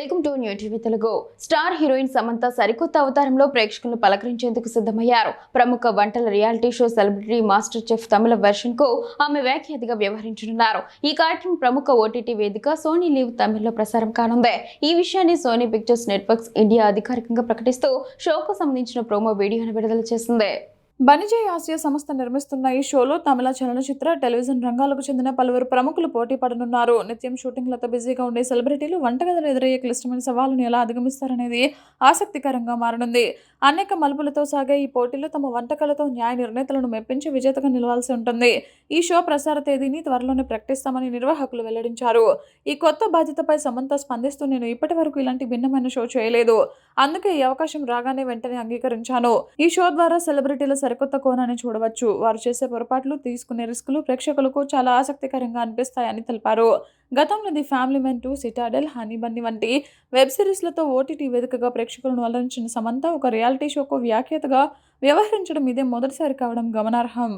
Welcome to new TV Telugu. Star heroine Samantha సరికొత్త అవతారంలో ప్రేక్షకులను పలకరించేందుకు సిద్ధమయ్యారు. ప్రముఖ వంటల reality show celebrity master chef Tamil version కు ఆమె వ్యాఖ్యాతగా వ్యవహరించనున్నారు. ఈ కార్యక్రమం ప్రముఖ ఓటీటీ వేదిక సోనీ లీవ్ తమిళ్లో ప్రసారం కానుంది. ఈ విషయాన్ని సోనీ పిక్చర్స్ నెట్వర్క్స్ ఇండియా అధికారికంగా ప్రకటిస్తూ షోకు సంబంధించిన ప్రోమో వీడియోను విడుదల చేసింది. బనిజయ్ ఆసియా సంస్థ నిర్మిస్తున్న ఈ షోలో తమిళ చలనచిత్ర, టెలివిజన్ రంగాలకు చెందిన పలువురు ప్రముఖులు పోటీ పడనున్నారు. నిత్యం షూటింగ్లతో బిజీగా ఉండే సెలబ్రిటీలు వంటగదిలో ఎదురయ్యే క్లిష్టమైన సవాలును ఎలా అధిగమిస్తారనేది ఆసక్తికరంగా మారనుంది. అనేక మలుపులతో సాగే ఈ పోటీలో తమ వంటకాలతో న్యాయ నిర్ణేతలను మెప్పించి విజేతగా నిలవాల్సి ఉంటుంది. ఈ షో ప్రసార తేదీని త్వరలోనే ప్రకటిస్తామని నిర్వాహకులు వెల్లడించారు. ఈ కొత్త బాధ్యతపై సమంత స్పందిస్తూ, నేను ఇప్పటి వరకు ఇలాంటి భిన్నమైన షో చేయలేదు. అందుకే ఈ అవకాశం రాగానే వెంటనే అంగీకరించాను. ఈ షో ద్వారా సెలబ్రిటీల సరికొత్త కోణాన్ని చూడవచ్చు. వారు చేసే పొరపాట్లు, తీసుకునే రిస్కులు ప్రేక్షకులకు చాలా ఆసక్తికరంగా అనిపిస్తాయని తెలిపారు. గతంలో the family men 2, Citadel, honey Bunny వంటి వెబ్ సిరీస్లతో ఓటీటీ వేదికగా ప్రేక్షకులను అలరించిన సమంత ఒక రియాలిటీ షోకు వ్యాఖ్యాతగా వ్యవహరించడం ఇదే మొదటిసారి కావడం గమనార్హం.